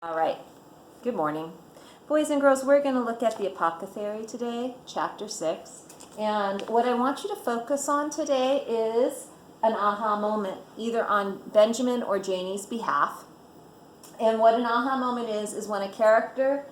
All right, good morning. Boys and girls, we're going to look at the Apothecary today, chapter 6. And what I want you to focus on today is an aha moment, either on Benjamin or Janie's behalf. And what an aha moment is when a character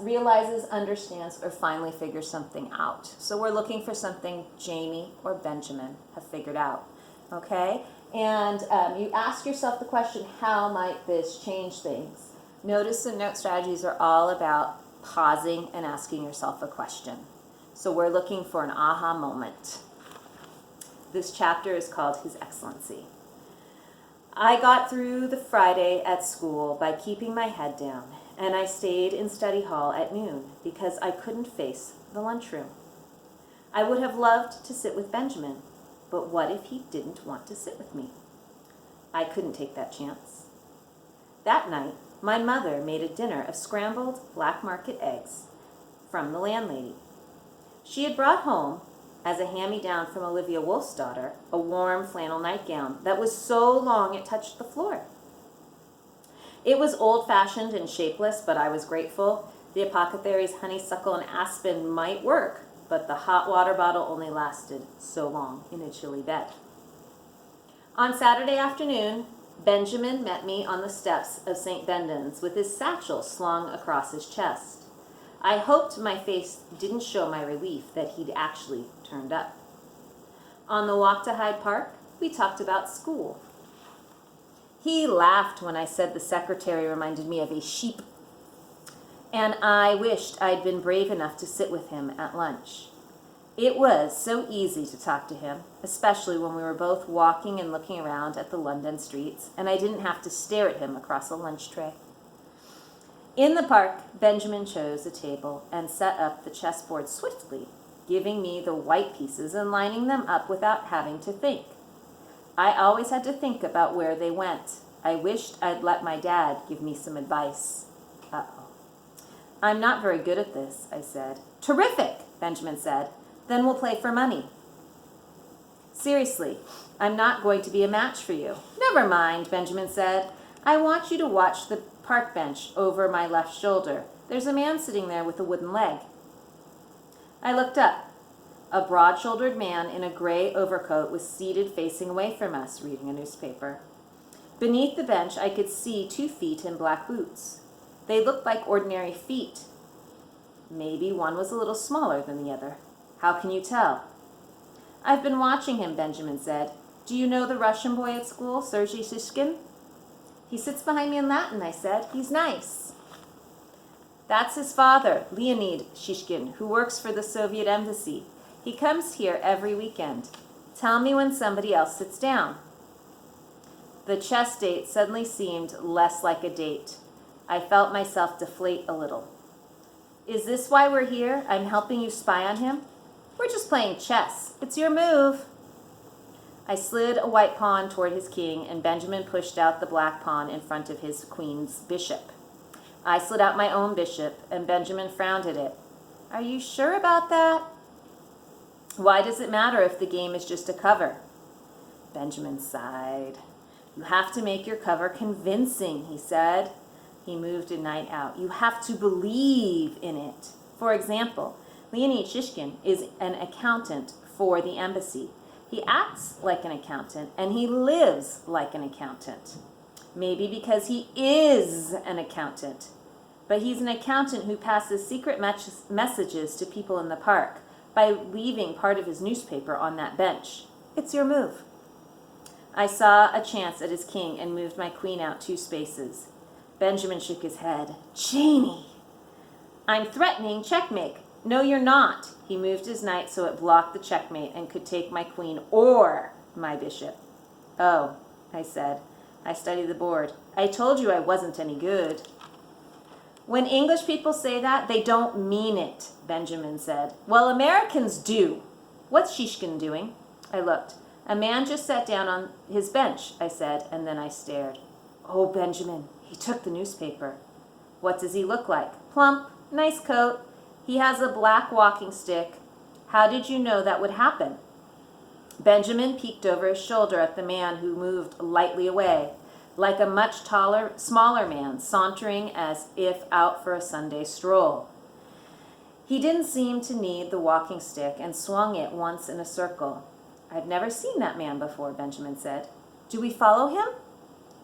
realizes, understands, or finally figures something out. So we're looking for something Janie or Benjamin have figured out, okay? And you ask yourself the question, how might this change things? Notice the note strategies are all about pausing and asking yourself a question. So we're looking for an aha moment. This chapter is called His Excellency. I got through the Friday at school by keeping my head down, and I stayed in study hall at noon because I couldn't face the lunchroom. I would have loved to sit with Benjamin, but what if he didn't want to sit with me? I couldn't take that chance. That night, my mother made a dinner of scrambled black market eggs from the landlady. She had brought home, as a hand-me-down from Olivia Wolf's daughter, a warm flannel nightgown that was so long it touched the floor. It was old-fashioned and shapeless, but I was grateful. The apothecary's honeysuckle and aspen might work, but the hot water bottle only lasted so long in a chilly bed. On Saturday afternoon, Benjamin met me on the steps of St. Bendon's with his satchel slung across his chest. I hoped my face didn't show my relief that he'd actually turned up. On the walk to Hyde Park, we talked about school. He laughed when I said the secretary reminded me of a sheep, and I wished I'd been brave enough to sit with him at lunch. It was so easy to talk to him, especially when we were both walking and looking around at the London streets, and I didn't have to stare at him across a lunch tray. In the park, Benjamin chose a table and set up the chessboard swiftly, giving me the white pieces and lining them up without having to think. I always had to think about where they went. I wished I'd let my dad give me some advice. Uh-oh. I'm not very good at this, I said. Terrific, Benjamin said. Then we'll play for money. Seriously, I'm not going to be a match for you. Never mind, Benjamin said. I want you to watch the park bench over my left shoulder. There's a man sitting there with a wooden leg. I looked up. A broad-shouldered man in a gray overcoat was seated facing away from us, reading a newspaper. Beneath the bench, I could see 2 feet in black boots. They looked like ordinary feet. Maybe one was a little smaller than the other. How can you tell? I've been watching him, Benjamin said. Do you know the Russian boy at school, Sergei Shishkin? He sits behind me in Latin, I said. He's nice. That's his father, Leonid Shishkin, who works for the Soviet embassy. He comes here every weekend. Tell me when somebody else sits down. The chess date suddenly seemed less like a date. I felt myself deflate a little. Is this why we're here? I'm helping you spy on him? We're just playing chess. It's your move. I slid a white pawn toward his king, and Benjamin pushed out the black pawn in front of his queen's bishop. I slid out my own bishop, and Benjamin frowned at it. Are you sure about that? Why does it matter if the game is just a cover? Benjamin sighed. You have to make your cover convincing, he said. He moved a knight out. You have to believe in it. For example, Leonid Shishkin is an accountant for the embassy. He acts like an accountant, and he lives like an accountant. Maybe because he is an accountant. But he's an accountant who passes secret messages to people in the park by leaving part of his newspaper on that bench. It's your move. I saw a chance at his king and moved my queen out 2 spaces. Benjamin shook his head. Janie! I'm threatening checkmate. No, you're not. He moved his knight so it blocked the checkmate and could take my queen or my bishop. Oh, I said. I studied the board. I told you I wasn't any good. When English people say that, they don't mean it, Benjamin said. Well, Americans do. What's Shishkin doing? I looked. A man just sat down on his bench, I said, and then I stared. Oh, Benjamin, he took the newspaper. What does he look like? Plump, nice coat. He has a black walking stick. How did you know that would happen? Benjamin peeked over his shoulder at the man who moved lightly away. like a much smaller man sauntering as if out for a Sunday stroll. He didn't seem to need the walking stick and swung it once in a circle. "I've never seen that man before," Benjamin said. "Do we follow him?"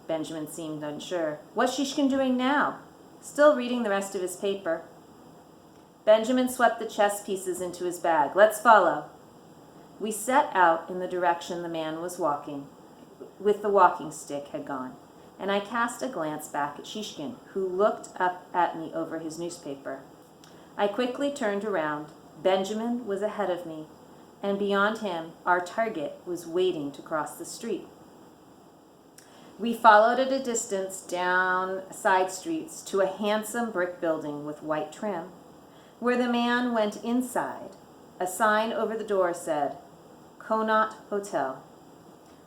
Benjamin seemed unsure. "What's Shishkin doing now?" "Still reading the rest of his paper." Benjamin swept the chess pieces into his bag. "Let's follow." We set out in the direction the man was walking, with the walking stick had gone, and I cast a glance back at Shishkin, who looked up at me over his newspaper. I quickly turned around. Benjamin was ahead of me, and beyond him, our target was waiting to cross the street. We followed at a distance down side streets to a handsome brick building with white trim. Where the man went inside, a sign over the door said, "Connaught Hotel."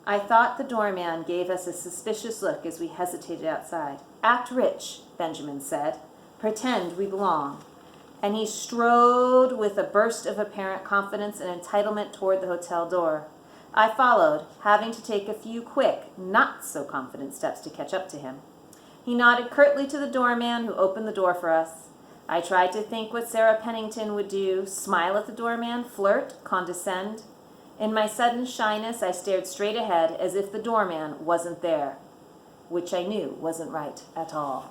I thought the doorman gave us a suspicious look as we hesitated outside. "Act rich," Benjamin said. "Pretend we belong." And he strode with a burst of apparent confidence and entitlement toward the hotel door. I followed, having to take a few quick, not-so-confident steps to catch up to him. He nodded curtly to the doorman, who opened the door for us. I tried to think what Sarah Pennington would do: smile at the doorman, flirt, condescend. In my sudden shyness, I stared straight ahead as if the doorman wasn't there, which I knew wasn't right at all.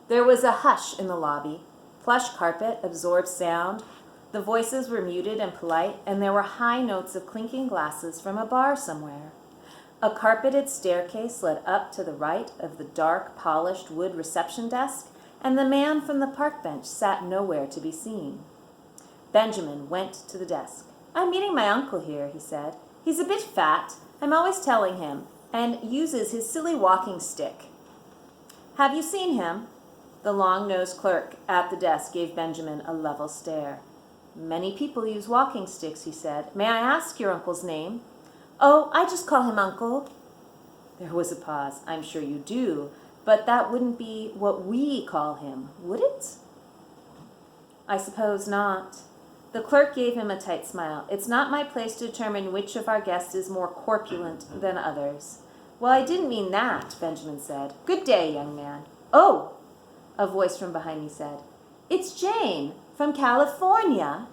There was a hush in the lobby. Plush carpet absorbed sound. The voices were muted and polite, and there were high notes of clinking glasses from a bar somewhere. A carpeted staircase led up to the right of the dark, polished wood reception desk, and the man from the park bench sat nowhere to be seen. Benjamin went to the desk. "I'm meeting my uncle here," he said. "He's a bit fat, I'm always telling him, and uses his silly walking stick." "Have you seen him?" The long-nosed clerk at the desk gave Benjamin a level stare. "Many people use walking sticks," he said. "May I ask your uncle's name?" "Oh, I just call him Uncle." There was a pause. "I'm sure you do, but that wouldn't be what we call him, would it?" "I suppose not." The clerk gave him a tight smile. "It's not my place to determine which of our guests is more corpulent than others." "Well, I didn't mean that," Benjamin said. "Good day, young man." "Oh," a voice from behind me said. "It's Jane, from California."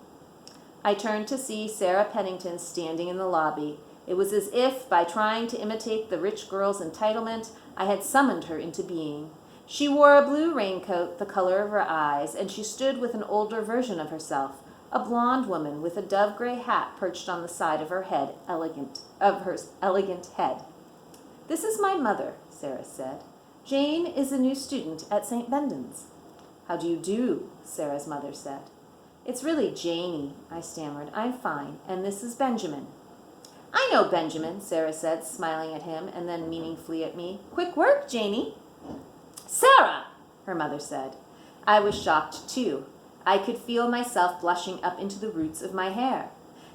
I turned to see Sarah Pennington standing in the lobby. It was as if, by trying to imitate the rich girl's entitlement, I had summoned her into being. She wore a blue raincoat the color of her eyes, and she stood with an older version of herself, a blonde woman with a dove-gray hat perched on the side of her elegant head. "This is my mother," Sarah said. "Jane is a new student at St. Bendon's." "How do you do?" Sarah's mother said. "It's really Janie," I stammered. "I'm fine, and this is Benjamin." "I know Benjamin," Sarah said, smiling at him and then meaningfully at me. "Quick work, Janie." "Sarah!" her mother said. I was shocked, too. I could feel myself blushing up into the roots of my hair.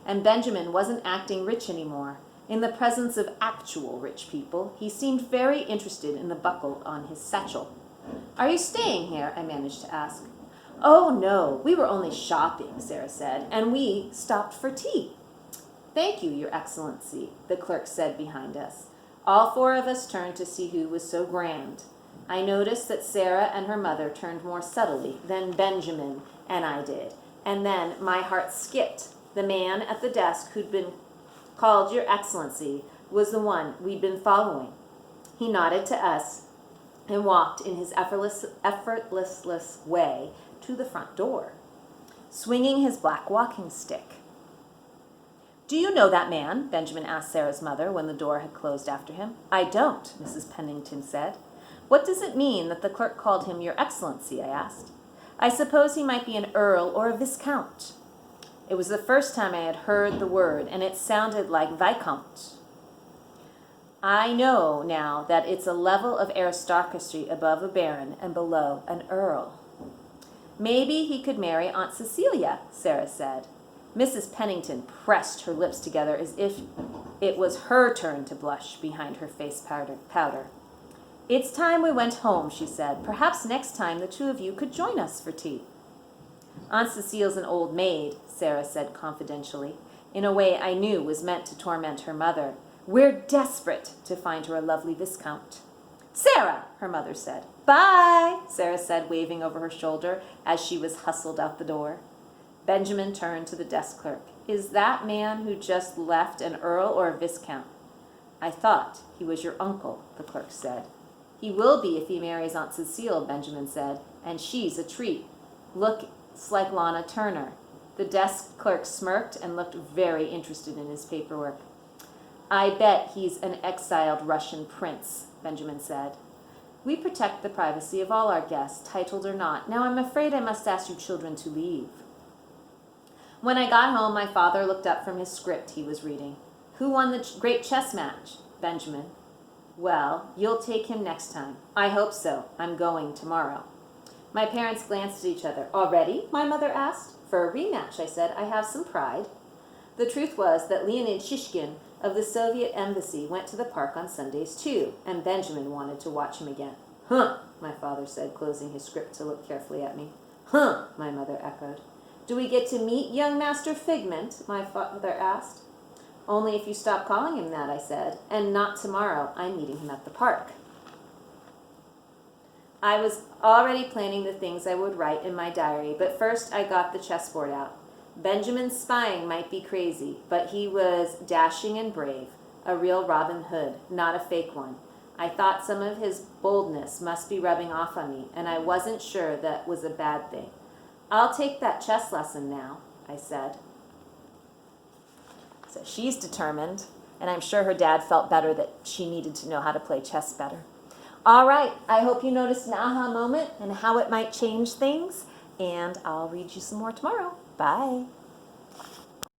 And Benjamin wasn't acting rich anymore. In the presence of actual rich people, he seemed very interested in the buckle on his satchel. "Are you staying here?" I managed to ask. "Oh, no, we were only shopping," Sarah said, "and we stopped for tea." "Thank you, Your Excellency," the clerk said behind us. All four of us turned to see who was so grand. I noticed that Sarah and her mother turned more subtly than Benjamin and I did, and then my heart skipped. The man at the desk who'd been called Your Excellency was the one we'd been following. He nodded to us and walked in his effortless way to the front door, swinging his black walking stick. "Do you know that man?" Benjamin asked Sarah's mother when the door had closed after him. "I don't," Mrs. Pennington said. "What does it mean that the clerk called him Your Excellency?" I asked. "I suppose he might be an earl or a viscount." It was the first time I had heard the word, and it sounded like viscount. I know now that it's a level of aristocracy above a baron and below an earl. "Maybe he could marry Aunt Cecilia," Sarah said. Mrs. Pennington pressed her lips together as if it was her turn to blush behind her face powder. "It's time we went home," she said. "Perhaps next time the two of you could join us for tea." "Aunt Cecile's an old maid," Sarah said confidentially, in a way I knew was meant to torment her mother. We're desperate to find her a lovely Viscount. Sarah, her mother said. Bye, Sarah said, waving over her shoulder as she was hustled out the door. Benjamin turned to the desk clerk. Is that man who just left an earl or a viscount? I thought he was your uncle, the clerk said. He will be if he marries Aunt Cecile, Benjamin said, and she's a treat. Looks like Lana Turner. The desk clerk smirked and looked very interested in his paperwork. I bet he's an exiled Russian prince, Benjamin said. We protect the privacy of all our guests, titled or not. Now I'm afraid I must ask you children to leave. When I got home, my father looked up from his script he was reading. Who won the great chess match? Benjamin. Well, you'll take him next time. I hope so. I'm going tomorrow. My parents glanced at each other. Already? My mother asked. For a rematch, I said. I have some pride. The truth was that Leonid Shishkin of the Soviet embassy went to the park on Sundays too, and Benjamin wanted to watch him again. Huh, my father said, closing his script to look carefully at me. Huh, my mother echoed. Do we get to meet young Master Figment? My father asked. Only if you stop calling him that, I said, and not tomorrow. I'm meeting him at the park. I was already planning the things I would write in my diary, but first I got the chessboard out. Benjamin's spying might be crazy, but he was dashing and brave, a real Robin Hood, not a fake one. I thought some of his boldness must be rubbing off on me, and I wasn't sure that was a bad thing. I'll take that chess lesson now, I said. So she's determined, and I'm sure her dad felt better that she needed to know how to play chess better. All right, I hope you noticed an aha moment and how it might change things, and I'll read you some more tomorrow. Bye.